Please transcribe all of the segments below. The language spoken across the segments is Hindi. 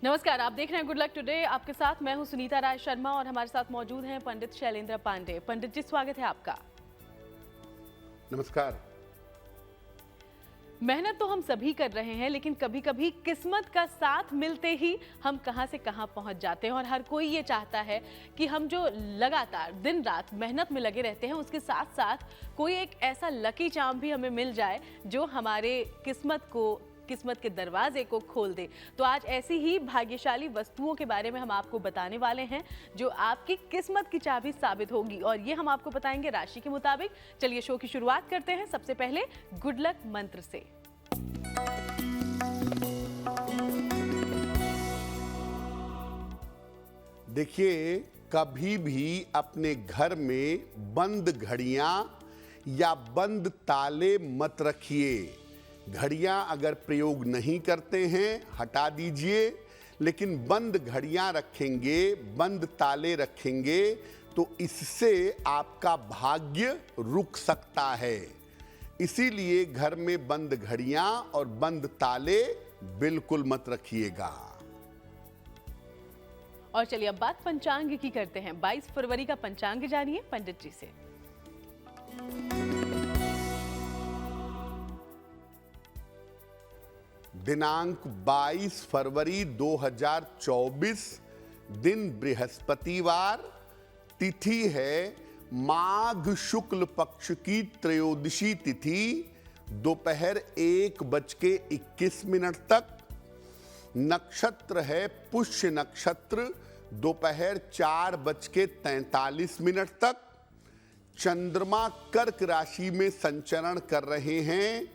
नमस्कार, आप देख रहे हैं गुड लक टुडे। आपके साथ मैं हूं सुनीता राय शर्मा और हमारे साथ मौजूद हैं पंडित शैलेंद्र पांडे। पंडित जी, स्वागत है आपका। नमस्कार। मेहनत तो हम सभी कर रहे हैं, लेकिन कभी कभी किस्मत का साथ मिलते ही हम कहां से कहां पहुंच जाते हैं। और हर कोई ये चाहता है कि हम जो लगातार दिन रात मेहनत में लगे रहते हैं, उसके साथ साथ कोई एक ऐसा लकी चार्म भी हमें मिल जाए जो हमारे किस्मत के दरवाजे को खोल दे। तो आज ऐसी ही भाग्यशाली वस्तुओं के बारे में हम आपको बताने वाले हैं जो आपकी किस्मत की चाबी साबित होगी, और ये हम आपको बताएंगे राशि के मुताबिक। चलिए शो की शुरुआत करते हैं सबसे पहले गुड लक मंत्र से। देखिए, कभी भी अपने घर में बंद घड़ियां या बंद ताले मत रखिए। घड़ियां अगर प्रयोग नहीं करते हैं हटा दीजिए, लेकिन बंद घड़ियां रखेंगे, बंद ताले रखेंगे तो इससे आपका भाग्य रुक सकता है। इसीलिए घर में बंद घड़ियां और बंद ताले बिल्कुल मत रखिएगा। और चलिए अब बात पंचांग की करते हैं। 22 फरवरी का पंचांग जानिए पंडित जी से। दिनांक 22 फरवरी 2024, दिन बृहस्पतिवार, तिथि है माघ शुक्ल पक्ष की त्रयोदशी तिथि, दोपहर 1:21 तक। नक्षत्र है पुष्य नक्षत्र, दोपहर 4:43 तक। चंद्रमा कर्क राशि में संचरण कर रहे हैं।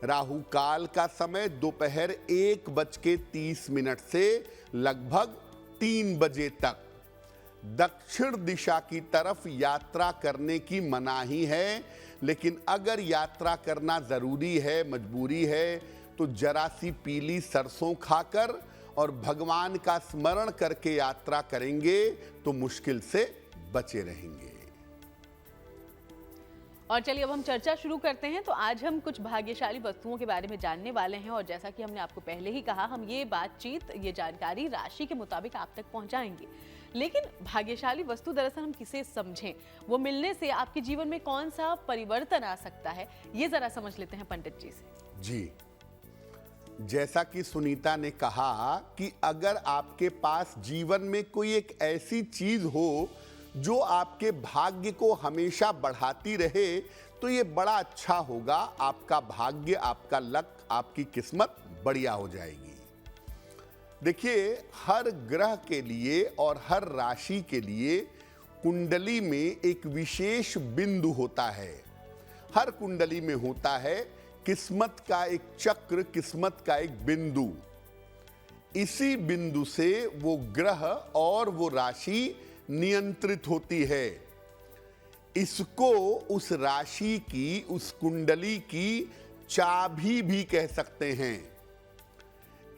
राहु काल का समय दोपहर 1:30 से लगभग 3 बजे तक। दक्षिण दिशा की तरफ यात्रा करने की मनाही है, लेकिन अगर यात्रा करना जरूरी है, मजबूरी है, तो जरा सी पीली सरसों खाकर और भगवान का स्मरण करके यात्रा करेंगे तो मुश्किल से बचे रहेंगे। और चलिए अब हम चर्चा शुरू करते हैं। तो आज हम कुछ भाग्यशाली वस्तुओं के बारे में जानने वाले हैं, और जैसा कि हमने आपको पहले ही कहा, हम ये बातचीत, ये जानकारी राशि के मुताबिक आप तक पहुंचाएंगे। लेकिन भाग्यशाली वस्तु दरअसल हम किसे समझें, वो मिलने से आपके जीवन में कौन सा परिवर्तन आ सकता है, ये जरा समझ लेते हैं पंडित जी से। जी, जैसा कि सुनीता ने कहा कि अगर आपके पास जीवन में कोई एक ऐसी चीज हो जो आपके भाग्य को हमेशा बढ़ाती रहे, तो ये बड़ा अच्छा होगा। आपका भाग्य, आपका लक, आपकी किस्मत बढ़िया हो जाएगी। देखिए, हर ग्रह के लिए और हर राशि के लिए कुंडली में एक विशेष बिंदु होता है। हर कुंडली में होता है किस्मत का एक चक्र, किस्मत का एक बिंदु। इसी बिंदु से वो ग्रह और वो राशि नियंत्रित होती है। इसको उस राशि की, उस कुंडली की चाबी भी कह सकते हैं।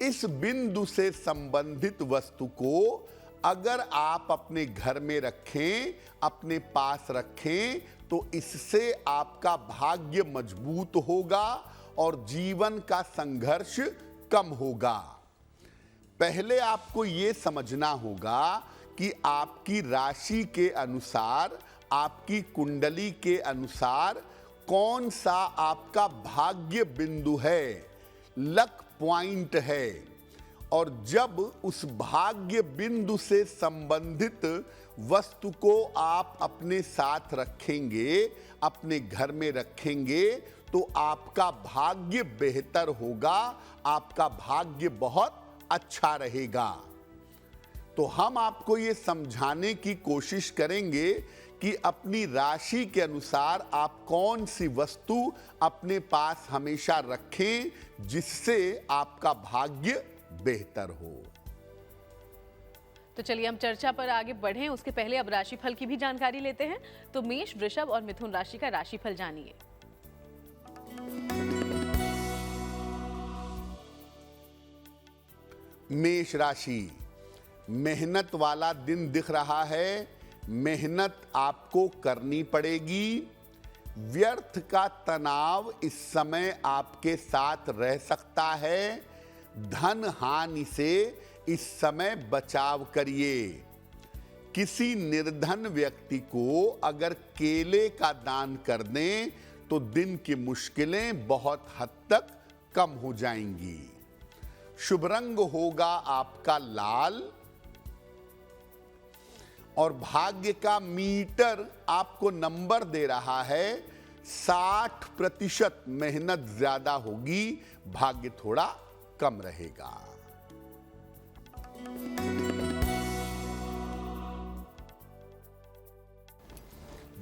इस बिंदु से संबंधित वस्तु को अगर आप अपने घर में रखें, अपने पास रखें, तो इससे आपका भाग्य मजबूत होगा और जीवन का संघर्ष कम होगा। पहले आपको यह समझना होगा कि आपकी राशि के अनुसार, आपकी कुंडली के अनुसार कौन सा आपका भाग्य बिंदु है, लक पॉइंट है। और जब उस भाग्य बिंदु से संबंधित वस्तु को आप अपने साथ रखेंगे, अपने घर में रखेंगे, तो आपका भाग्य बेहतर होगा, आपका भाग्य बहुत अच्छा रहेगा। तो हम आपको ये समझाने की कोशिश करेंगे कि अपनी राशि के अनुसार आप कौन सी वस्तु अपने पास हमेशा रखें जिससे आपका भाग्य बेहतर हो। तो चलिए हम चर्चा पर आगे बढ़ें, उसके पहले अब राशिफल की भी जानकारी लेते हैं। तो मेष, वृषभ और मिथुन राशि का राशिफल जानिए। मेष राशि, मेहनत वाला दिन दिख रहा है। मेहनत आपको करनी पड़ेगी। व्यर्थ का तनाव इस समय आपके साथ रह सकता है। धन हानि से इस समय बचाव करिए। किसी निर्धन व्यक्ति को अगर केले का दान कर दें तो दिन की मुश्किलें बहुत हद तक कम हो जाएंगी। शुभ रंग होगा आपका लाल और भाग्य का मीटर आपको नंबर दे रहा है 60%। मेहनत ज्यादा होगी, भाग्य थोड़ा कम रहेगा।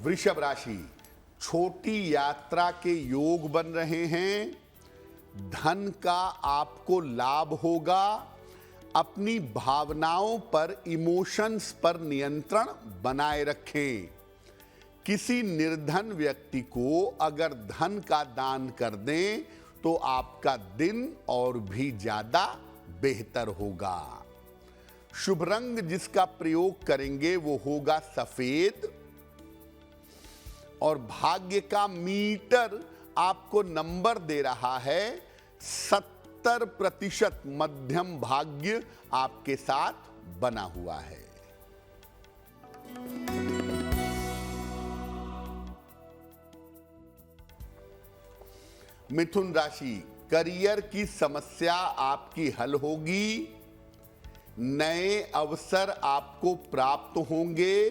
वृषभ राशि, छोटी यात्रा के योग बन रहे हैं। धन का आपको लाभ होगा। अपनी भावनाओं पर, इमोशंस पर नियंत्रण बनाए रखें। किसी निर्धन व्यक्ति को अगर धन का दान कर दें तो आपका दिन और भी ज्यादा बेहतर होगा। शुभ रंग जिसका प्रयोग करेंगे वो होगा सफेद और भाग्य का मीटर आपको नंबर दे रहा है 70%। मध्यम भाग्य आपके साथ बना हुआ है। मिथुन राशि, करियर की समस्या आपकी हल होगी। नए अवसर आपको प्राप्त होंगे।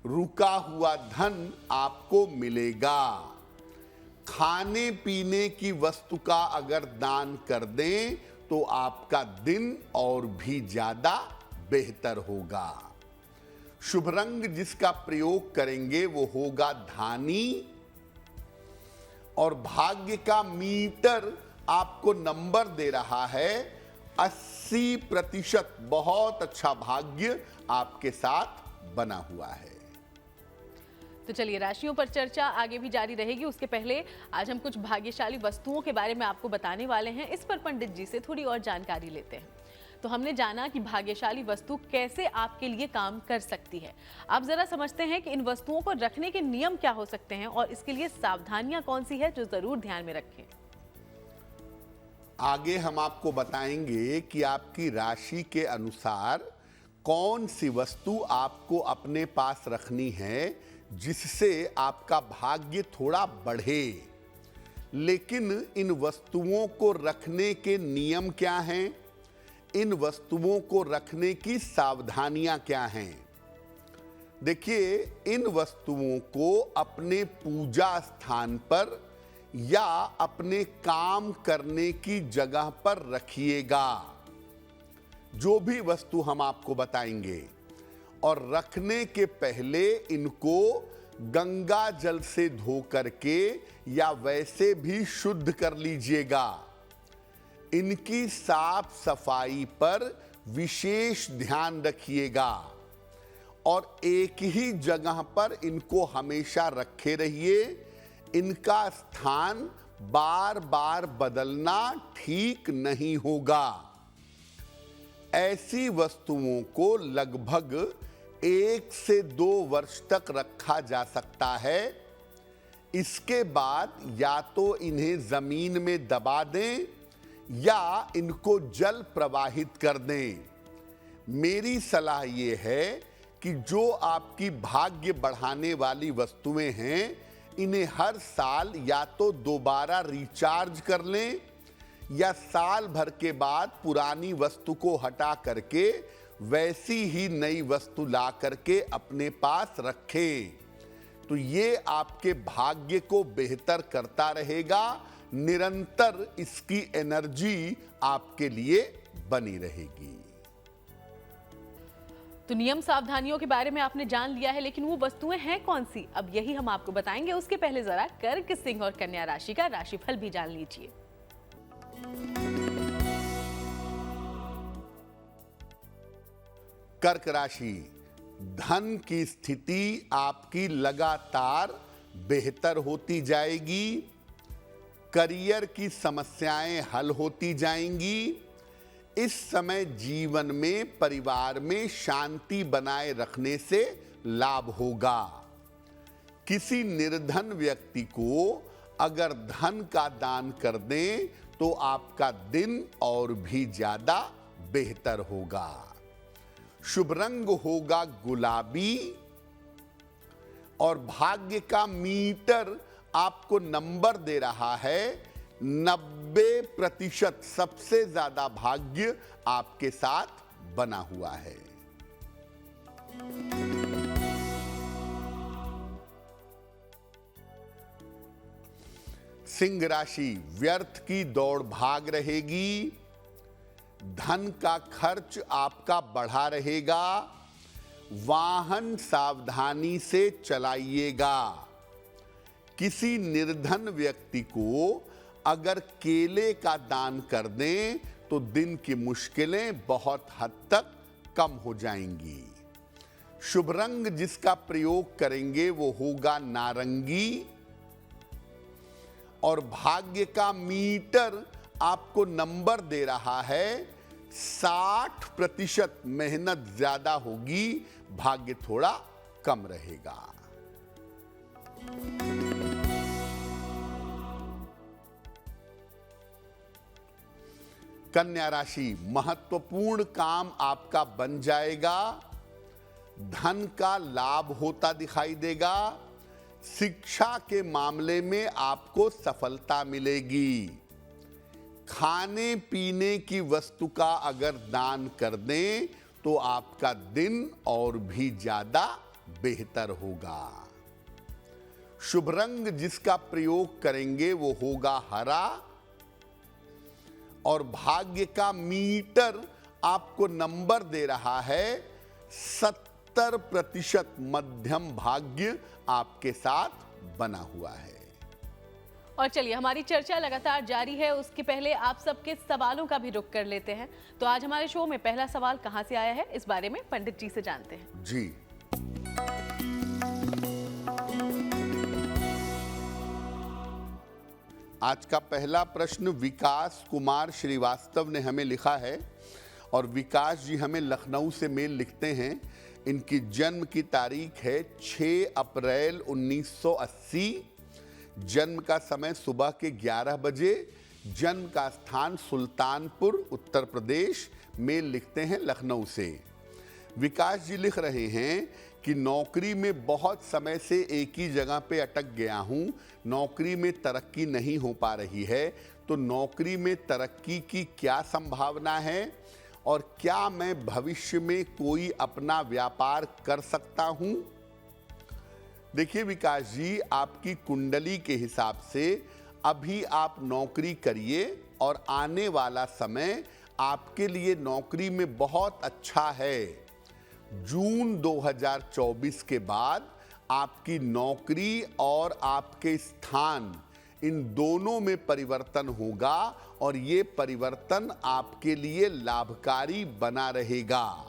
रुका हुआ धन आपको मिलेगा। खाने पीने की वस्तु का अगर दान कर दें तो आपका दिन और भी ज्यादा बेहतर होगा। शुभ रंग जिसका प्रयोग करेंगे वो होगा धानी और भाग्य का मीटर आपको नंबर दे रहा है 80%। बहुत अच्छा भाग्य आपके साथ बना हुआ है। तो चलिए, राशियों पर चर्चा आगे भी जारी रहेगी। उसके पहले आज हम कुछ भाग्यशाली वस्तुओं के बारे में आपको बताने वाले हैं। इस पर पंडित जी से थोड़ी और जानकारी लेते हैं। तो हमने जाना कि भाग्यशाली वस्तु कैसे आपके लिए काम कर सकती है। आप जरा समझते हैं कि इन वस्तुओं को रखने के नियम क्या हो सकते हैं और इसके लिए सावधानियां कौन सी है जो जरूर ध्यान में रखें। आगे हम आपको बताएंगे कि आपकी राशि के अनुसार कौन सी वस्तु आपको अपने पास रखनी है जिससे आपका भाग्य थोड़ा बढ़े। लेकिन इन वस्तुओं को रखने के नियम क्या हैं? इन वस्तुओं को रखने की सावधानियां क्या हैं? देखिए, इन वस्तुओं को अपने पूजा स्थान पर या अपने काम करने की जगह पर रखिएगा। जो भी वस्तु हम आपको बताएंगे, और रखने के पहले इनको गंगा जल से धो करके या वैसे भी शुद्ध कर लीजिएगा। इनकी साफ सफाई पर विशेष ध्यान रखिएगा और एक ही जगह पर इनको हमेशा रखे रहिए। इनका स्थान बार बार बदलना ठीक नहीं होगा। ऐसी वस्तुओं को लगभग 1 से 2 वर्ष तक रखा जा सकता है। इसके बाद या तो इन्हें जमीन में दबा दें या इनको जल प्रवाहित कर दें। मेरी सलाह ये है कि जो आपकी भाग्य बढ़ाने वाली वस्तुएं हैं, इन्हें हर साल या तो दोबारा रिचार्ज कर लें या साल भर के बाद पुरानी वस्तु को हटा करके वैसी ही नई वस्तु ला करके अपने पास रखें। तो ये आपके भाग्य को बेहतर करता रहेगा। निरंतर इसकी एनर्जी आपके लिए बनी रहेगी। तो नियम सावधानियों के बारे में आपने जान लिया है, लेकिन वो वस्तुएं हैं कौन सी, अब यही हम आपको बताएंगे। उसके पहले जरा कर्क, सिंह और कन्या राशि का राशिफल भी जान लीजिए। कर्क राशि, धन की स्थिति आपकी लगातार बेहतर होती जाएगी। करियर की समस्याएं हल होती जाएंगी। इस समय जीवन में, परिवार में शांति बनाए रखने से लाभ होगा। किसी निर्धन व्यक्ति को अगर धन का दान कर दें तो आपका दिन और भी ज्यादा बेहतर होगा। शुभ रंग होगा गुलाबी और भाग्य का मीटर आपको नंबर दे रहा है 90%। सबसे ज्यादा भाग्य आपके साथ बना हुआ है। सिंह राशि, व्यर्थ की दौड़ भाग रहेगी। धन का खर्च आपका बढ़ा रहेगा। वाहन सावधानी से चलाइएगा। किसी निर्धन व्यक्ति को अगर केले का दान कर दें तो दिन की मुश्किलें बहुत हद तक कम हो जाएंगी। शुभ रंग जिसका प्रयोग करेंगे वो होगा नारंगी और भाग्य का मीटर आपको नंबर दे रहा है 60%। मेहनत ज्यादा होगी, भाग्य थोड़ा कम रहेगा। कन्या राशि, महत्वपूर्ण काम आपका बन जाएगा। धन का लाभ होता दिखाई देगा। शिक्षा के मामले में आपको सफलता मिलेगी। खाने पीने की वस्तु का अगर दान कर दें तो आपका दिन और भी ज्यादा बेहतर होगा। शुभ रंग जिसका प्रयोग करेंगे वो होगा हरा और भाग्य का मीटर आपको नंबर दे रहा है 70%। मध्यम भाग्य आपके साथ बना हुआ है। और चलिए, हमारी चर्चा लगातार जारी है। उसके पहले आप सबके सवालों का भी रुख कर लेते हैं। तो आज हमारे शो में पहला सवाल कहां से आया है, इस बारे में पंडित जी से जानते हैं। जी, आज का पहला प्रश्न विकास कुमार श्रीवास्तव ने हमें लिखा है और विकास जी हमें लखनऊ से मेल लिखते हैं। इनकी जन्म की तारीख है 6 अप्रैल 1980। जन्म का समय सुबह के 11 बजे। जन्म का स्थान सुल्तानपुर, उत्तर प्रदेश। मेल लिखते हैं लखनऊ से। विकास जी लिख रहे हैं कि नौकरी में बहुत समय से एक ही जगह पे अटक गया हूं। नौकरी में तरक्की नहीं हो पा रही है, तो नौकरी में तरक्की की क्या संभावना है और क्या मैं भविष्य में कोई अपना व्यापार कर सकता हूं? देखिए विकास जी, आपकी कुंडली के हिसाब से अभी आप नौकरी करिए और आने वाला समय आपके लिए नौकरी में बहुत अच्छा है। जून 2024 के बाद आपकी नौकरी और आपके स्थान, इन दोनों में परिवर्तन होगा और ये परिवर्तन आपके लिए लाभकारी बना रहेगा।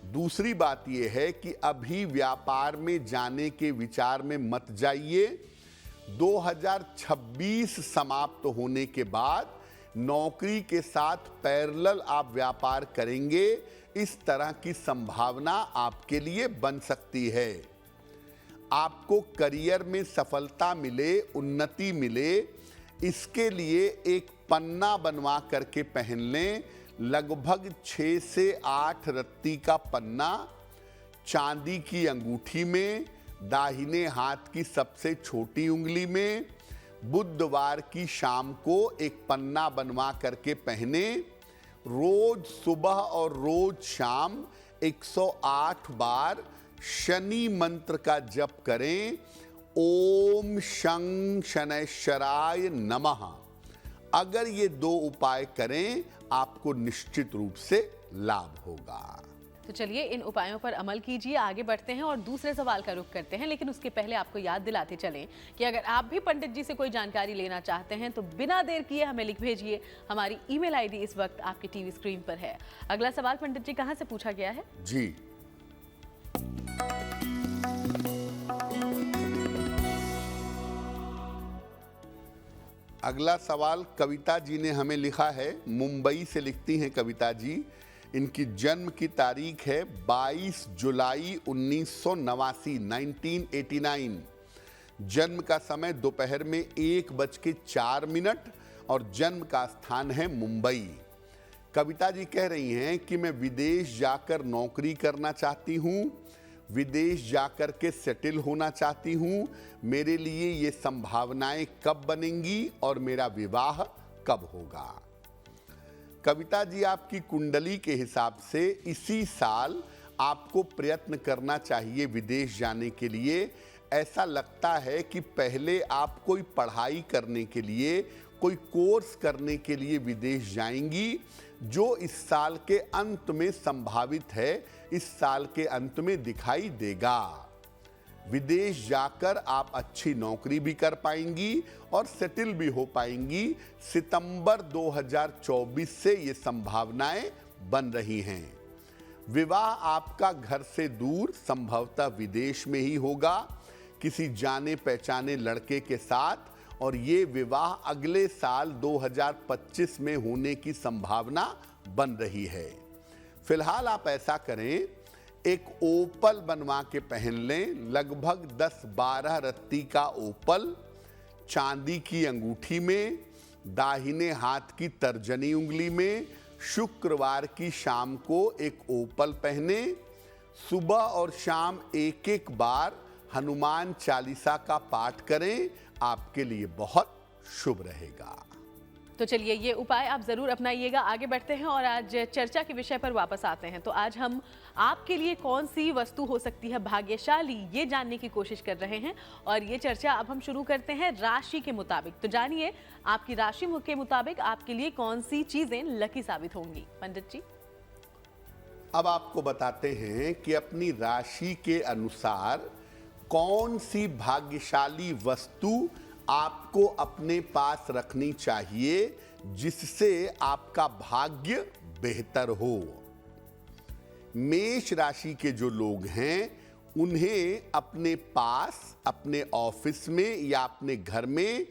दूसरी बात यह है कि अभी व्यापार में जाने के विचार में मत जाइए। 2026 समाप्त होने के बाद नौकरी के साथ पैरेलल आप व्यापार करेंगे, इस तरह की संभावना आपके लिए बन सकती है। आपको करियर में सफलता मिले, उन्नति मिले, इसके लिए एक पन्ना बनवा करके पहन लें। लगभग 6 से 8 रत्ती का पन्ना चांदी की अंगूठी में, दाहिने हाथ की सबसे छोटी उंगली में। बुधवार की शाम को एक पन्ना बनवा करके पहने। रोज सुबह और रोज शाम 108 बार शनि मंत्र का जप करें। ओम शं शनैश्चराय नमः। अगर ये 2 उपाय करें, आपको निश्चित रूप से लाभ होगा। तो चलिए, इन उपायों पर अमल कीजिए। आगे बढ़ते हैं और दूसरे सवाल का रुख करते हैं, लेकिन उसके पहले आपको याद दिलाते चलें कि अगर आप भी पंडित जी से कोई जानकारी लेना चाहते हैं तो बिना देर किए हमें लिख भेजिए। हमारी ईमेल आईडी इस वक्त आपकी टीवी स्क्रीन पर है। अगला सवाल पंडित जी कहां से पूछा गया है? जी, अगला सवाल कविता जी ने हमें लिखा है। मुंबई से लिखती हैं कविता जी। इनकी जन्म की तारीख है 22 जुलाई 1989, 1989। जन्म का समय दोपहर में 1:04 और जन्म का स्थान है मुंबई। कविता जी कह रही हैं कि मैं विदेश जाकर नौकरी करना चाहती हूँ, विदेश जाकर के सेटल होना चाहती हूँ। मेरे लिए ये संभावनाएं कब बनेंगी और मेरा विवाह कब होगा। कविता जी, आपकी कुंडली के हिसाब से इसी साल आपको प्रयत्न करना चाहिए विदेश जाने के लिए। ऐसा लगता है कि पहले आप कोई पढ़ाई करने के लिए, कोई कोर्स करने के लिए विदेश जाएंगी, जो इस साल के अंत में संभावित है, इस साल के अंत में दिखाई देगा। विदेश जाकर आप अच्छी नौकरी भी कर पाएंगी और सेटल भी हो पाएंगी। सितंबर 2024 से ये संभावनाएं बन रही हैं। विवाह आपका घर से दूर, संभवतः विदेश में ही होगा, किसी जाने पहचाने लड़के के साथ, और ये विवाह अगले साल 2025 में होने की संभावना बन रही है। फिलहाल आप ऐसा करें, एक ओपल बनवा के पहन लें, लगभग 10-12 रत्ती का ओपल, चांदी की अंगूठी में, दाहिने हाथ की तर्जनी उंगली में। शुक्रवार की शाम को एक ओपल पहने। सुबह और शाम एक बार हनुमान चालीसा का पाठ करें, आपके लिए बहुत शुभ रहेगा। तो चलिए, ये उपाय आप जरूर अपनाइएगा। आगे बढ़ते हैं और आज चर्चा के विषय पर वापस आते हैं। तो आज हम आपके लिए कौन सी वस्तु हो सकती है भाग्यशाली, ये जानने की कोशिश कर रहे हैं। और ये चर्चा अब हम शुरू करते हैं राशि के मुताबिक। तो जानिए, आपकी राशि के मुताबिक आपके लिए कौन सी चीजें लकी साबित होंगी। पंडित जी, अब आपको बताते हैं कि अपनी राशि के अनुसार कौन सी भाग्यशाली वस्तु आपको अपने पास रखनी चाहिए, जिससे आपका भाग्य बेहतर हो। मेष राशि के जो लोग हैं, उन्हें अपने पास, अपने ऑफिस में या अपने घर में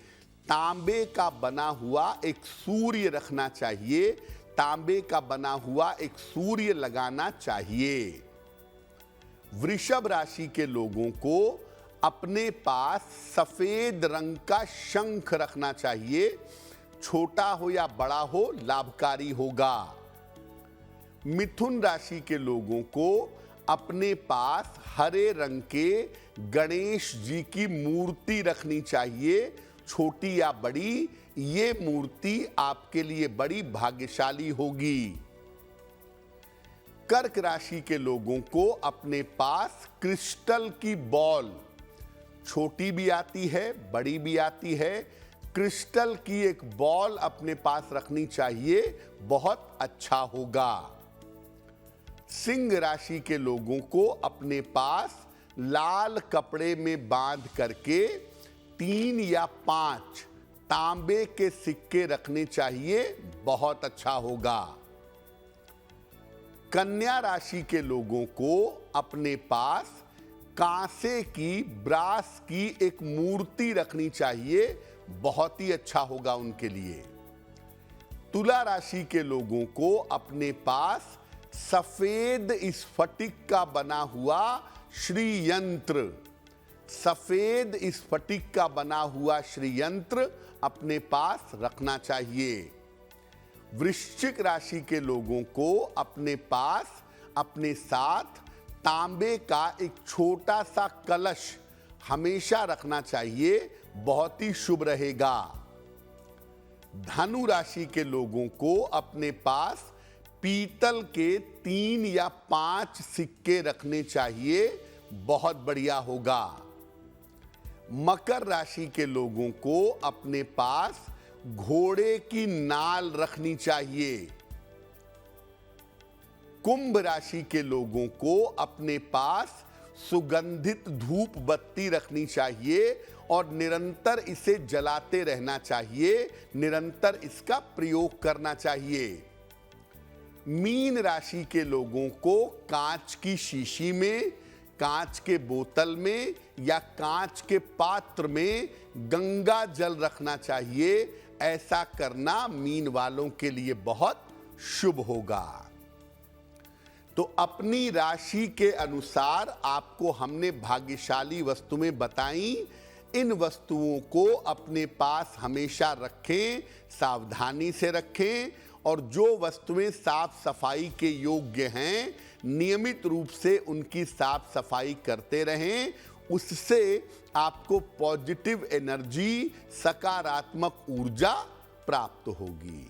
तांबे का बना हुआ एक सूर्य रखना चाहिए। तांबे का बना हुआ एक सूर्य लगाना चाहिए। वृषभ राशि के लोगों को अपने पास सफेद रंग का शंख रखना चाहिए। छोटा हो या बड़ा हो, लाभकारी होगा। मिथुन राशि के लोगों को अपने पास हरे रंग के गणेश जी की मूर्ति रखनी चाहिए। छोटी या बड़ी, ये मूर्ति आपके लिए बड़ी भाग्यशाली होगी। कर्क राशि के लोगों को अपने पास क्रिस्टल की बॉल, छोटी भी आती है, बड़ी भी आती है, क्रिस्टल की एक बॉल अपने पास रखनी चाहिए, बहुत अच्छा होगा। सिंह राशि के लोगों को अपने पास लाल कपड़े में बांध करके 3 या 5 तांबे के सिक्के रखने चाहिए, बहुत अच्छा होगा। कन्या राशि के लोगों को अपने पास कांसे की, ब्रास की एक मूर्ति रखनी चाहिए, बहुत ही अच्छा होगा उनके लिए। तुला राशि के लोगों को अपने पास सफेद स्फटिक का बना हुआ श्री यंत्र, सफेद स्फटिक का बना हुआ श्री यंत्र अपने पास रखना चाहिए। वृश्चिक राशि के लोगों को अपने पास, अपने साथ तांबे का एक छोटा सा कलश हमेशा रखना चाहिए, बहुत ही शुभ रहेगा। धनु राशि के लोगों को अपने पास पीतल के 3 या 5 सिक्के रखने चाहिए, बहुत बढ़िया होगा। मकर राशि के लोगों को अपने पास घोड़े की नाल रखनी चाहिए। कुंभ राशि के लोगों को अपने पास सुगंधित धूप बत्ती रखनी चाहिए और निरंतर इसे जलाते रहना चाहिए, निरंतर इसका प्रयोग करना चाहिए। मीन राशि के लोगों को कांच की शीशी में, कांच के बोतल में या कांच के पात्र में गंगा जल रखना चाहिए। ऐसा करना मीन वालों के लिए बहुत शुभ होगा। तो अपनी राशि के अनुसार आपको हमने भाग्यशाली वस्तुएं बताई। इन वस्तुओं को अपने पास हमेशा रखें, सावधानी से रखें और जो वस्तुएं साफ सफाई के योग्य हैं नियमित रूप से उनकी साफ सफाई करते रहें। उससे आपको पॉजिटिव एनर्जी, सकारात्मक ऊर्जा प्राप्त होगी।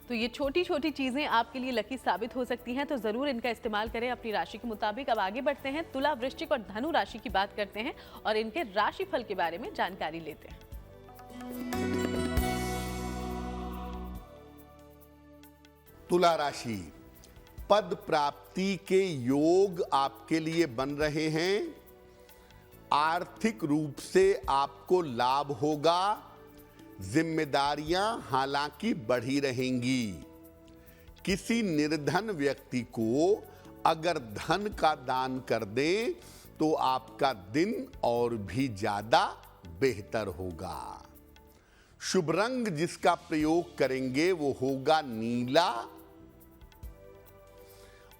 तो ये छोटी छोटी चीजें आपके लिए लकी साबित हो सकती हैं, तो जरूर इनका इस्तेमाल करें अपनी राशि के मुताबिक। अब आगे बढ़ते हैं, तुला, वृश्चिक और धनु राशि की बात करते हैं और इनके राशिफल के बारे में जानकारी लेते हैं। तुला राशि, पद प्राप्ति के योग आपके लिए बन रहे हैं। आर्थिक रूप से आपको लाभ होगा। जिम्मेदारियां हालांकि बढ़ी रहेंगी। किसी निर्धन व्यक्ति को अगर धन का दान कर दें तो आपका दिन और भी ज्यादा बेहतर होगा। शुभ रंग जिसका प्रयोग करेंगे वो होगा नीला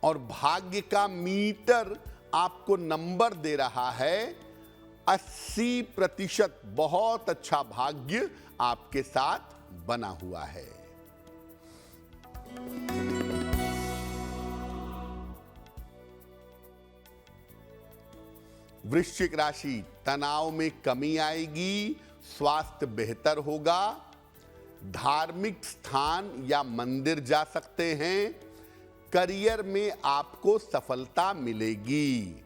और भाग्य का मीटर आपको नंबर दे रहा है 80%। बहुत अच्छा भाग्य आपके साथ बना हुआ है। वृश्चिक राशि, तनाव में कमी आएगी, स्वास्थ्य बेहतर होगा। धार्मिक स्थान या मंदिर जा सकते हैं। करियर में आपको सफलता मिलेगी।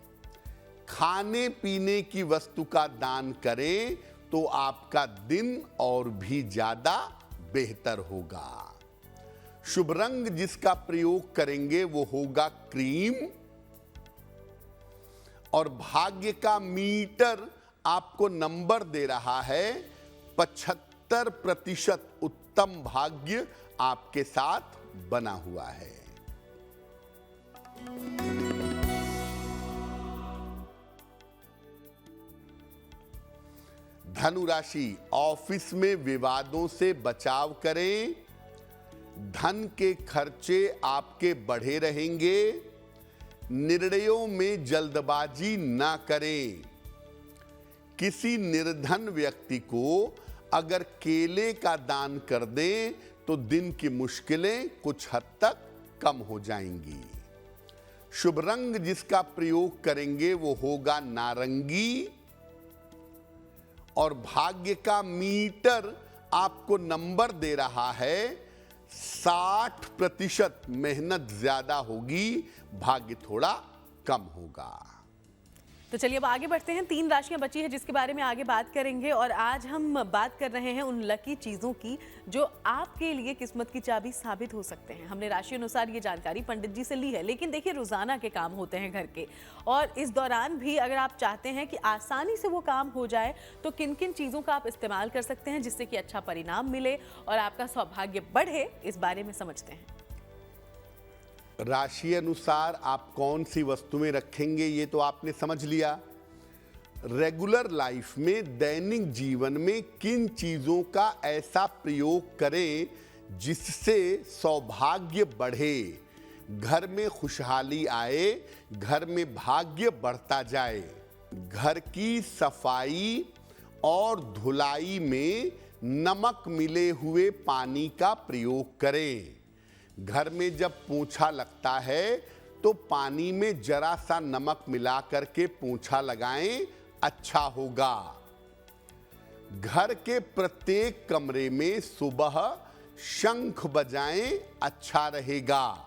खाने पीने की वस्तु का दान करें तो आपका दिन और भी ज्यादा बेहतर होगा। शुभ रंग जिसका प्रयोग करेंगे वो होगा क्रीम और भाग्य का मीटर आपको नंबर दे रहा है 75%। उत्तम भाग्य आपके साथ बना हुआ है। धनु राशि, ऑफिस में विवादों से बचाव करें। धन के खर्चे आपके बढ़े रहेंगे। निर्णयों में जल्दबाजी ना करें। किसी निर्धन व्यक्ति को अगर केले का दान कर दें तो दिन की मुश्किलें कुछ हद तक कम हो जाएंगी। शुभ रंग जिसका प्रयोग करेंगे वो होगा नारंगी और भाग्य का मीटर आपको नंबर दे रहा है 60%। मेहनत ज्यादा होगी, भाग्य थोड़ा कम होगा। तो चलिए अब आगे बढ़ते हैं। 3 राशियां बची हैं जिसके बारे में आगे बात करेंगे और आज हम बात कर रहे हैं उन लकी चीज़ों की जो आपके लिए किस्मत की चाबी साबित हो सकते हैं। हमने राशि अनुसार ये जानकारी पंडित जी से ली है, लेकिन देखिए रोजाना के काम होते हैं घर के और इस दौरान भी अगर आप चाहते हैं कि आसानी से वो काम हो जाए तो किन किन चीज़ों का आप इस्तेमाल कर सकते हैं जिससे कि अच्छा परिणाम मिले और आपका सौभाग्य बढ़े, इस बारे में समझते हैं। राशि अनुसार आप कौन सी वस्तुएं रखेंगे ये तो आपने समझ लिया। रेगुलर लाइफ में, दैनिक जीवन में किन चीजों का ऐसा प्रयोग करें जिससे सौभाग्य बढ़े, घर में खुशहाली आए, घर में भाग्य बढ़ता जाए। घर की सफाई और धुलाई में नमक मिले हुए पानी का प्रयोग करें। घर में जब पोंछा लगता है तो पानी में जरा सा नमक मिला करके पोंछा लगाएं, अच्छा होगा। घर के प्रत्येक कमरे में सुबह शंख बजाएं, अच्छा रहेगा।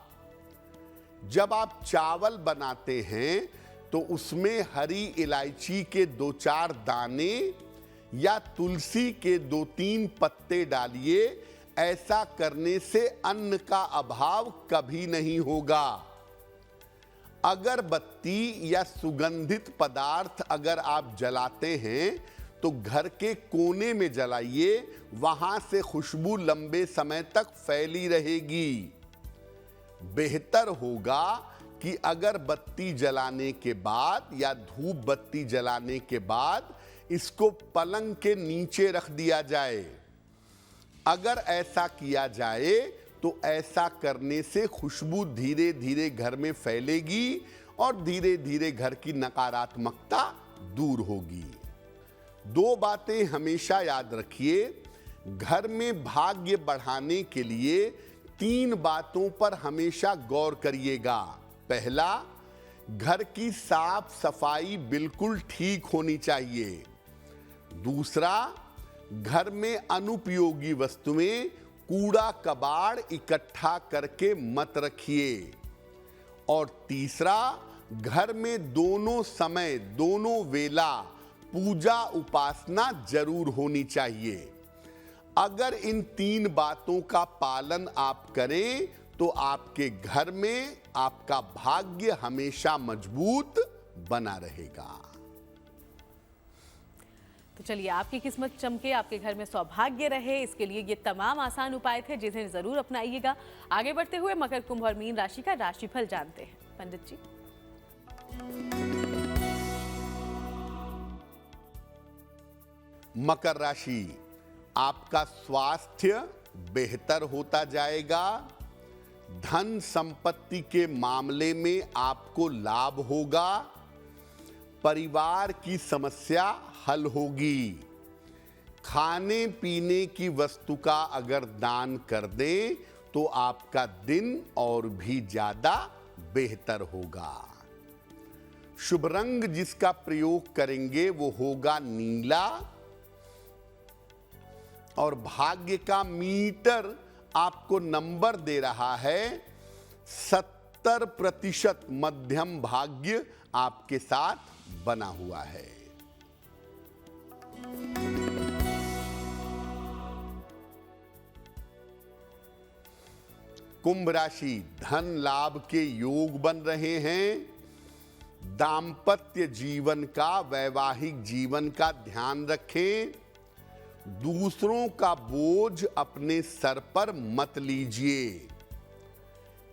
जब आप चावल बनाते हैं तो उसमें हरी इलायची के 2-4 दाने या तुलसी के 2-3 पत्ते डालिए। ऐसा करने से अन्न का अभाव कभी नहीं होगा। अगरबत्ती या सुगंधित पदार्थ अगर आप जलाते हैं तो घर के कोने में जलाइए, वहां से खुशबू लंबे समय तक फैली रहेगी। बेहतर होगा कि अगरबत्ती जलाने के बाद या धूप बत्ती जलाने के बाद इसको पलंग के नीचे रख दिया जाए। अगर ऐसा किया जाए तो ऐसा करने से खुशबू धीरे धीरे घर में फैलेगी और धीरे धीरे घर की नकारात्मकता दूर होगी। 2 बातें हमेशा याद रखिए। घर में भाग्य बढ़ाने के लिए 3 बातों पर हमेशा गौर करिएगा। पहला, घर की साफ सफाई बिल्कुल ठीक होनी चाहिए। दूसरा, घर में अनुपयोगी वस्तुएं, कूड़ा कबाड़ इकट्ठा करके मत रखिए। और तीसरा, घर में दोनों समय, दोनों वेला पूजा उपासना जरूर होनी चाहिए। अगर इन 3 बातों का पालन आप करें तो आपके घर में आपका भाग्य हमेशा मजबूत बना रहेगा। तो चलिए, आपकी किस्मत चमके, आपके घर में सौभाग्य रहे, इसके लिए ये तमाम आसान उपाय थे जिन्हें जरूर अपनाइएगा। आगे बढ़ते हुए मकर, कुंभ और मीन राशि का राशिफल जानते हैं। पंडित जी। मकर राशि, आपका स्वास्थ्य बेहतर होता जाएगा। धन संपत्ति के मामले में आपको लाभ होगा। परिवार की समस्या हल होगी। खाने पीने की वस्तु का अगर दान कर दें तो आपका दिन और भी ज्यादा बेहतर होगा। शुभ रंग जिसका प्रयोग करेंगे वो होगा नीला। और भाग्य का मीटर आपको नंबर दे रहा है 70% मध्यम भाग्य आपके साथ बना हुआ है। कुंभ राशि, धन लाभ के योग बन रहे हैं। दाम्पत्य जीवन का, वैवाहिक जीवन का ध्यान रखें। दूसरों का बोझ अपने सर पर मत लीजिए।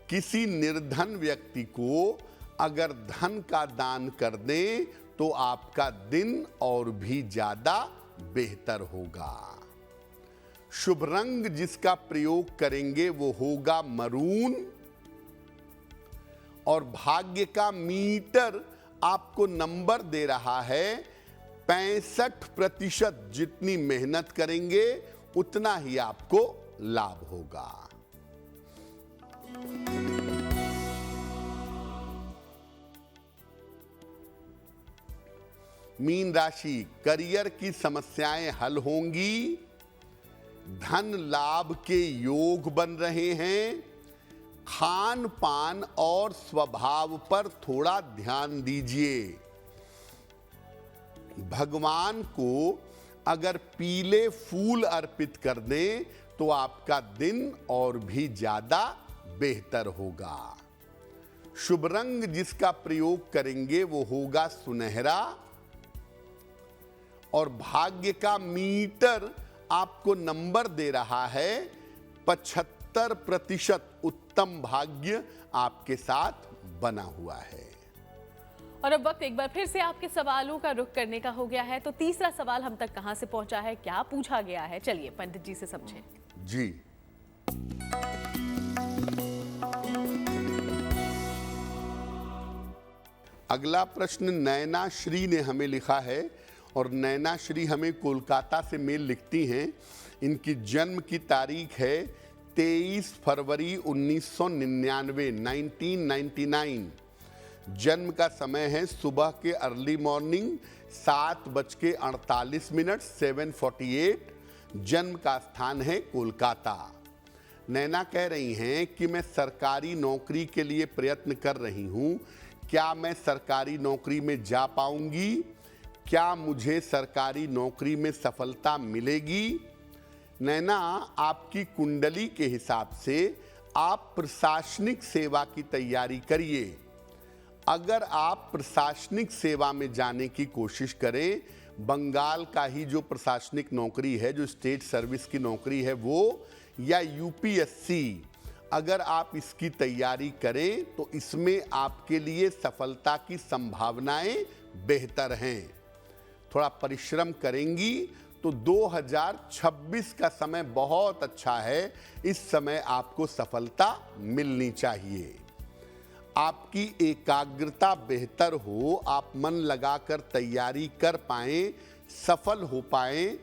किसी निर्धन व्यक्ति को अगर धन का दान कर दें तो आपका दिन और भी ज्यादा बेहतर होगा। शुभ रंग जिसका प्रयोग करेंगे वो होगा मरून। और भाग्य का मीटर आपको नंबर दे रहा है 65%। जितनी मेहनत करेंगे उतना ही आपको लाभ होगा। मीन राशि, करियर की समस्याएं हल होंगी। धन लाभ के योग बन रहे हैं। खान पान और स्वभाव पर थोड़ा ध्यान दीजिए। भगवान को अगर पीले फूल अर्पित कर दें तो आपका दिन और भी ज्यादा बेहतर होगा। शुभ रंग जिसका प्रयोग करेंगे वो होगा सुनहरा। और भाग्य का मीटर आपको नंबर दे रहा है 75%। उत्तम भाग्य आपके साथ बना हुआ है। और अब वक्त एक बार फिर से आपके सवालों का रुख करने का हो गया है। तो तीसरा सवाल हम तक कहां से पहुंचा है, क्या पूछा गया है, चलिए पंडित जी से समझें। जी, अगला प्रश्न नैना श्री ने हमें लिखा है। और नैना श्री हमें कोलकाता से मेल लिखती हैं। इनकी जन्म की तारीख है 23 फरवरी 1999, 1999। जन्म का समय है सुबह के अर्ली मॉर्निंग 7:48, 7:48। जन्म का स्थान है कोलकाता। नैना कह रही हैं कि मैं सरकारी नौकरी के लिए प्रयत्न कर रही हूं। क्या मैं सरकारी नौकरी में जा पाऊंगी? क्या मुझे सरकारी नौकरी में सफलता मिलेगी? नैना, आपकी कुंडली के हिसाब से आप प्रशासनिक सेवा की तैयारी करिए। अगर आप प्रशासनिक सेवा में जाने की कोशिश करें, बंगाल का ही जो प्रशासनिक नौकरी है, जो स्टेट सर्विस की नौकरी है वो, या यूपीएससी, अगर आप इसकी तैयारी करें तो इसमें आपके लिए सफलता की संभावनाएं बेहतर हैं। थोड़ा परिश्रम करेंगी तो 2026 का समय बहुत अच्छा है। इस समय आपको सफलता मिलनी चाहिए। आपकी एकाग्रता बेहतर हो, आप मन लगाकर तैयारी कर पाएं, सफल हो पाएं,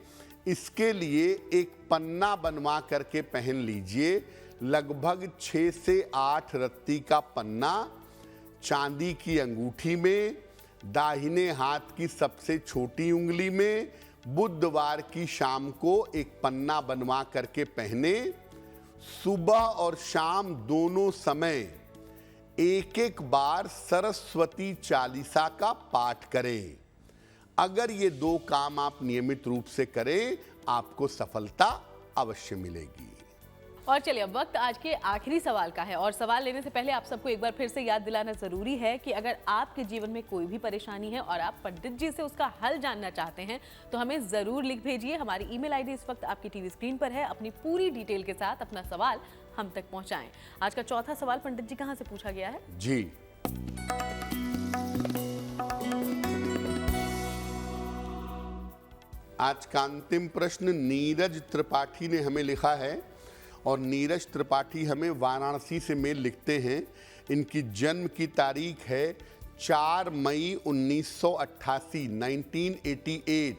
इसके लिए एक पन्ना बनवा करके पहन लीजिए। लगभग 6 से 8 रत्ती का पन्ना चांदी की अंगूठी में, दाहिने हाथ की सबसे छोटी उंगली में, बुधवार की शाम को एक पन्ना बनवा करके पहने। सुबह और शाम दोनों समय एक एक बार सरस्वती चालीसा का पाठ करें। अगर ये 2 काम आप नियमित रूप से करें, आपको सफलता अवश्य मिलेगी। और चलिए अब वक्त आज के आखिरी सवाल का है, और सवाल लेने से पहले आप सबको एक बार फिर से याद दिलाना जरूरी है कि अगर आपके जीवन में कोई भी परेशानी है और आप पंडित जी से उसका हल जानना चाहते हैं तो हमें जरूर लिख भेजिए। हमारी ईमेल आईडी इस वक्त आपकी टीवी स्क्रीन पर है। अपनी पूरी डिटेल के साथ अपना सवाल हम तक पहुंचाएं। आज का चौथा सवाल पंडित जी कहाँ से पूछा गया है? जी, आज का अंतिम प्रश्न नीरज त्रिपाठी ने हमें लिखा है, और नीरज त्रिपाठी हमें वाराणसी से मेल लिखते हैं। इनकी जन्म की तारीख है 4 मई 1988, 1988।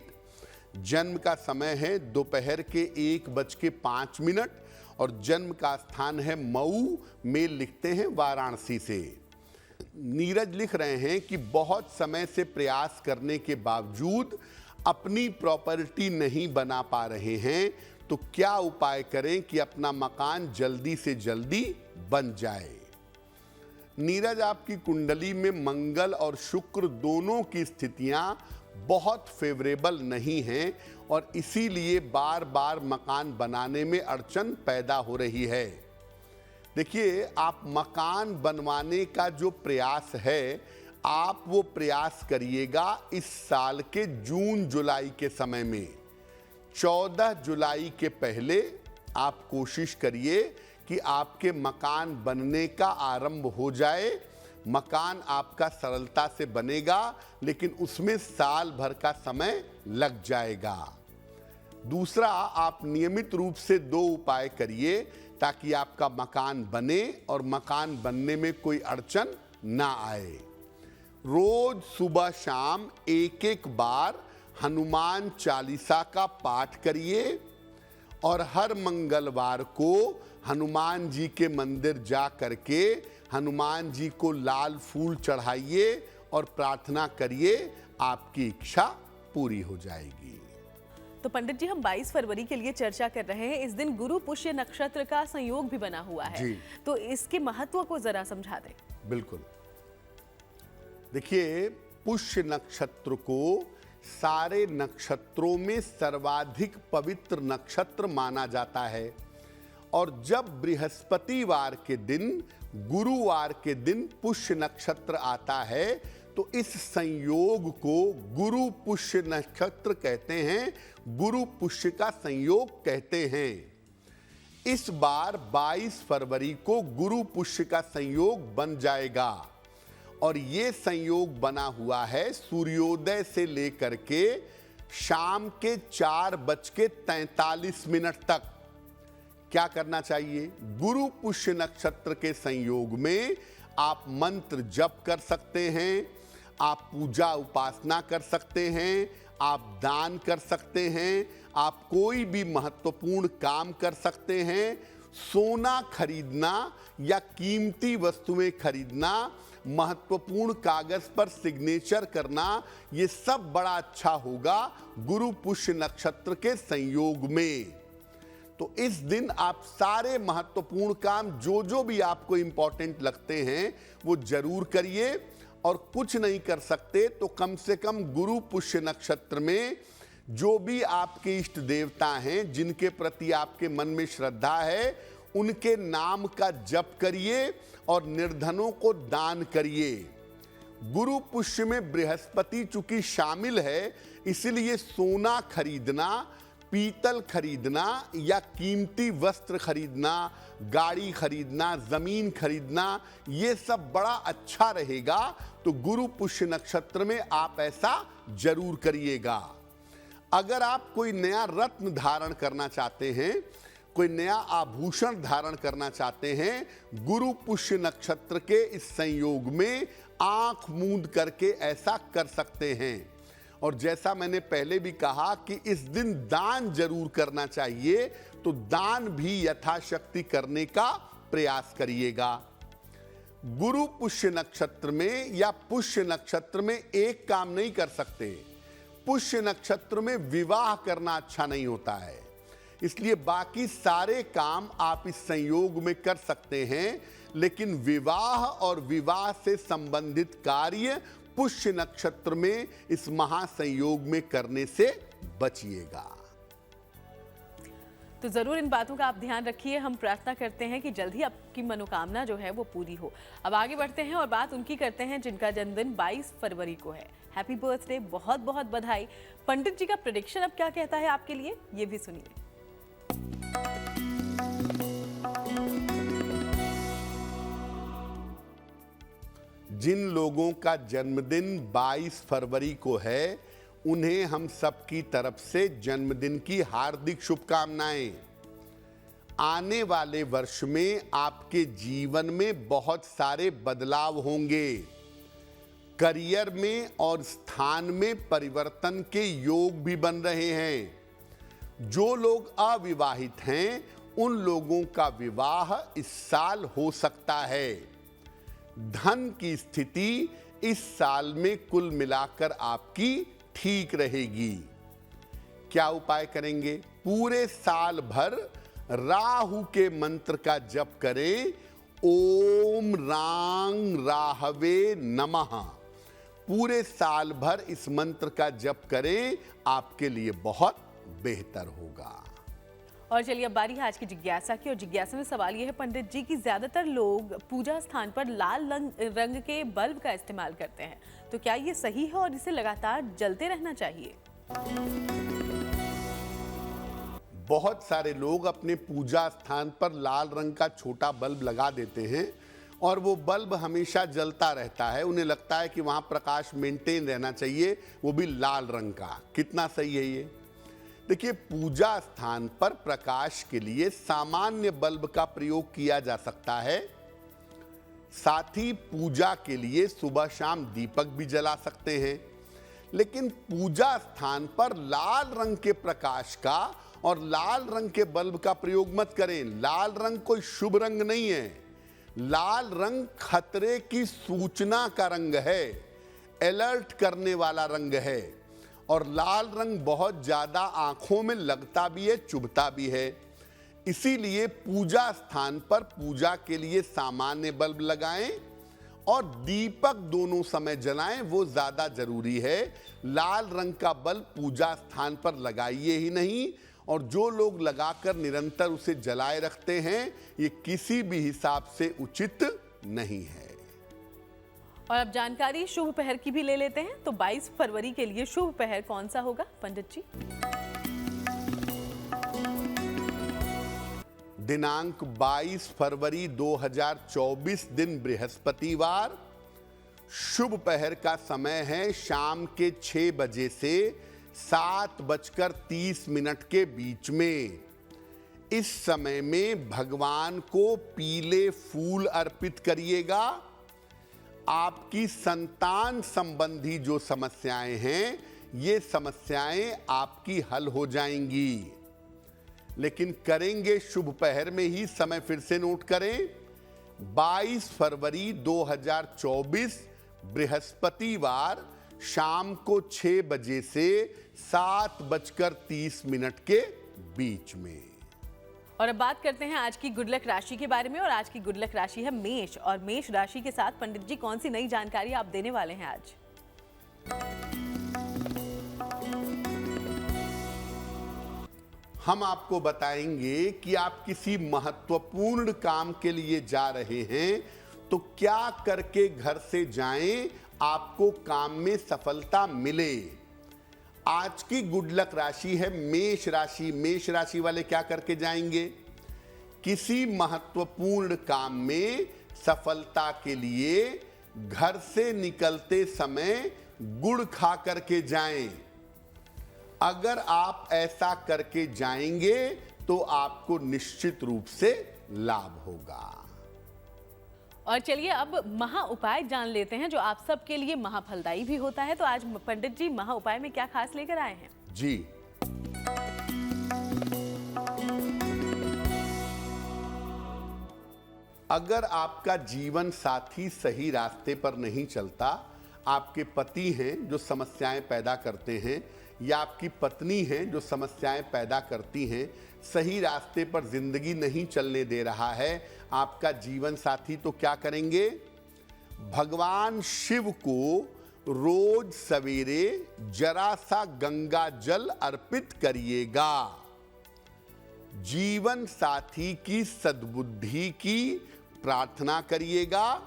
जन्म का समय है दोपहर के 1:05 और जन्म का स्थान है मऊ। मेल लिखते हैं वाराणसी से। नीरज लिख रहे हैं कि बहुत समय से प्रयास करने के बावजूद अपनी प्रॉपर्टी नहीं बना पा रहे हैं, तो क्या उपाय करें कि अपना मकान जल्दी से जल्दी बन जाए। नीरज, आपकी कुंडली में मंगल और शुक्र दोनों की स्थितियां बहुत फेवरेबल नहीं हैं और इसीलिए बार बार मकान बनाने में अड़चन पैदा हो रही है। देखिए, आप मकान बनवाने का जो प्रयास है, आप वो प्रयास करिएगा इस साल के जून जुलाई के समय में। 14 जुलाई के पहले आप कोशिश करिए कि आपके मकान बनने का आरंभ हो जाए। मकान आपका सरलता से बनेगा, लेकिन उसमें साल भर का समय लग जाएगा। दूसरा, आप नियमित रूप से 2 उपाय करिए ताकि आपका मकान बने और मकान बनने में कोई अड़चन ना आए। रोज सुबह शाम एक एक बार हनुमान चालीसा का पाठ करिए और हर मंगलवार को हनुमान जी के मंदिर जा करके हनुमान जी को लाल फूल चढ़ाइए और प्रार्थना करिए, आपकी इच्छा पूरी हो जाएगी। तो पंडित जी, हम 22 फरवरी के लिए चर्चा कर रहे हैं। इस दिन गुरु पुष्य नक्षत्र का संयोग भी बना हुआ है, तो इसके महत्व को जरा समझा दें। बिल्कुल। देखिए, पुष्य नक्षत्र को सारे नक्षत्रों में सर्वाधिक पवित्र नक्षत्र माना जाता है, और जब बृहस्पतिवार के दिन, गुरुवार के दिन पुष्य नक्षत्र आता है तो इस संयोग को गुरु पुष्य नक्षत्र कहते हैं, गुरु पुष्य का संयोग कहते हैं। इस बार 22 फरवरी को गुरु पुष्य का संयोग बन जाएगा, और ये संयोग बना हुआ है सूर्योदय से लेकर के शाम के 4:43 तक। क्या करना चाहिए? गुरु पुष्य नक्षत्र के संयोग में आप मंत्र जप कर सकते हैं, आप पूजा उपासना कर सकते हैं, आप दान कर सकते हैं, आप कोई भी महत्वपूर्ण काम कर सकते हैं। सोना खरीदना या कीमती वस्तुएं खरीदना, महत्वपूर्ण कागज पर सिग्नेचर करना, ये सब बड़ा अच्छा होगा गुरु पुष्य नक्षत्र के संयोग में। तो इस दिन आप सारे महत्वपूर्ण काम जो भी आपको इंपॉर्टेंट लगते हैं वो जरूर करिए, और कुछ नहीं कर सकते तो कम से कम गुरु पुष्य नक्षत्र में जो भी आपके इष्ट देवता हैं, जिनके प्रति आपके मन में श्रद्धा है, उनके नाम का जप करिए और निर्धनों को दान करिए। गुरु पुष्य में बृहस्पति चूंकि शामिल है, इसलिए सोना खरीदना, पीतल खरीदना या कीमती वस्त्र खरीदना, गाड़ी खरीदना, जमीन खरीदना, ये सब बड़ा अच्छा रहेगा। तो गुरु पुष्य नक्षत्र में आप ऐसा जरूर करिएगा। अगर आप कोई नया रत्न धारण करना चाहते हैं, कोई नया आभूषण धारण करना चाहते हैं, गुरु पुष्य नक्षत्र के इस संयोग में आंख मूंद करके ऐसा कर सकते हैं। और जैसा मैंने पहले भी कहा कि इस दिन दान जरूर करना चाहिए, तो दान भी यथाशक्ति करने का प्रयास करिएगा। गुरु पुष्य नक्षत्र में या पुष्य नक्षत्र में एक काम नहीं कर सकते। पुष्य नक्षत्र में विवाह करना अच्छा नहीं होता है, इसलिए बाकी सारे काम आप इस संयोग में कर सकते हैं, लेकिन विवाह और विवाह से संबंधित कार्य पुष्य नक्षत्र में इस महासंयोग में करने से बचिएगा। तो जरूर इन बातों का आप ध्यान रखिए। हम प्रार्थना करते हैं कि जल्द ही आपकी मनोकामना जो है वो पूरी हो। अब आगे बढ़ते हैं और बात उनकी करते हैं जिनका जन्मदिन 22 फरवरी को है। हैप्पी बर्थडे, बहुत बहुत बधाई। पंडित जी का प्रेडिक्शन अब क्या कहता है आपके लिए, ये भी सुनिए। जिन लोगों का जन्मदिन 22 फरवरी को है, उन्हें हम सबकी तरफ से जन्मदिन की हार्दिक शुभकामनाएं। आने वाले वर्ष में आपके जीवन में बहुत सारे बदलाव होंगे। करियर में और स्थान में परिवर्तन के योग भी बन रहे हैं। जो लोग अविवाहित हैं, उन लोगों का विवाह इस साल हो सकता है। धन की स्थिति इस साल में कुल मिलाकर आपकी ठीक रहेगी। क्या उपाय करेंगे? पूरे साल भर राहु के मंत्र का जप करें। ओम रांग राहवे नमः। पूरे साल भर इस मंत्र का जप करें, आपके लिए बहुत बेहतर होगा। और चलिए अब बारी है आज की जिज्ञासा की। और जिज्ञासा में सवाल ये है पंडित जी कि ज्यादातर लोग पूजा स्थान पर लाल रंग के बल्ब का इस्तेमाल करते हैं, तो क्या ये सही है और इसे लगातार जलते रहना चाहिए? बहुत सारे लोग अपने पूजा स्थान पर लाल रंग का छोटा बल्ब लगा देते हैं और वो बल्ब हमेशा जलता रहता है। उन्हें लगता है कि वहां प्रकाश मेंटेन रहना चाहिए, वो भी लाल रंग का। कितना सही है ये? देखिए, पूजा स्थान पर प्रकाश के लिए सामान्य बल्ब का प्रयोग किया जा सकता है। साथ ही पूजा के लिए सुबह शाम दीपक भी जला सकते हैं। लेकिन पूजा स्थान पर लाल रंग के प्रकाश का और लाल रंग के बल्ब का प्रयोग मत करें। लाल रंग कोई शुभ रंग नहीं है। लाल रंग खतरे की सूचना का रंग है, अलर्ट करने वाला रंग है। और लाल रंग बहुत ज्यादा आंखों में लगता भी है, चुभता भी है। इसीलिए पूजा स्थान पर पूजा के लिए सामान्य बल्ब लगाएं और दीपक दोनों समय जलाएं, वो ज्यादा जरूरी है। लाल रंग का बल्ब पूजा स्थान पर लगाइए ही नहीं, और जो लोग लगाकर निरंतर उसे जलाए रखते हैं, ये किसी भी हिसाब से उचित नहीं है। और अब जानकारी शुभ पहर की भी ले लेते हैं। तो 22 फरवरी के लिए शुभ पहर कौन सा होगा पंडित जी? दिनांक 22 फरवरी 2024 दिन बृहस्पतिवार। शुभ पहर का समय है शाम के 6 बजे से 7:30 के बीच में। इस समय में भगवान को पीले फूल अर्पित करिएगा। आपकी संतान संबंधी जो समस्याएं हैं, ये समस्याएं आपकी हल हो जाएंगी। लेकिन करेंगे शुभ पहर में ही। समय फिर से नोट करें, 22 फरवरी 2024 बृहस्पतिवार शाम को 6 बजे से 7:30 के बीच में। और अब बात करते हैं आज की गुड लक राशि के बारे में। और आज की गुड लक राशि है मेष। और मेष राशि के साथ पंडित जी कौन सी नई जानकारी आप देने वाले हैं आज? हम आपको बताएंगे कि आप किसी महत्वपूर्ण काम के लिए जा रहे हैं, तो क्या करके घर से जाएं, आपको काम में सफलता मिले। आज की गुड लक राशि है मेष राशि। मेष राशि वाले क्या करके जाएंगे? किसी महत्वपूर्ण काम में सफलता के लिए घर से निकलते समय गुड़ खा करके जाएं। अगर आप ऐसा करके जाएंगे तो आपको निश्चित रूप से लाभ होगा। और चलिए अब महा उपाय जान लेते हैं जो आप सबके लिए महाफलदायी भी होता है। तो आज पंडित जी महा उपाय में क्या खास लेकर आए हैं? जी, अगर आपका जीवन साथी सही रास्ते पर नहीं चलता, आपके पति हैं जो समस्याएं पैदा करते हैं या आपकी पत्नी हैं जो समस्याएं पैदा करती हैं, सही रास्ते पर जिंदगी नहीं चलने दे रहा है आपका जीवन साथी, तो क्या करेंगे? भगवान शिव को रोज सवेरे जरा सा गंगा जल अर्पित करिएगा। जीवन साथी की सद्बुद्धि की प्रार्थना करिएगा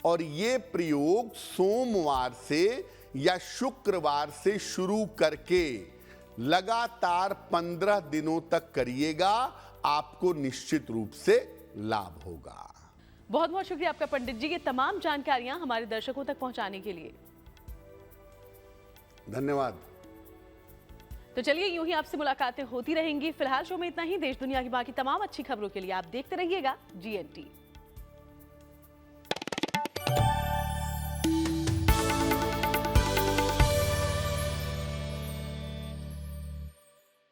और ये प्रयोग सोमवार से या शुक्रवार से शुरू करके लगातार 15 दिनों तक करिएगा, आपको निश्चित रूप से लाभ होगा। बहुत बहुत शुक्रिया आपका पंडित जी, ये तमाम जानकारियां हमारे दर्शकों तक पहुंचाने के लिए। धन्यवाद। तो चलिए यूं ही आपसे मुलाकातें होती रहेंगी। फिलहाल शो में इतना ही। देश दुनिया की बाकी तमाम अच्छी खबरों के लिए आप देखते रहिएगा GNT।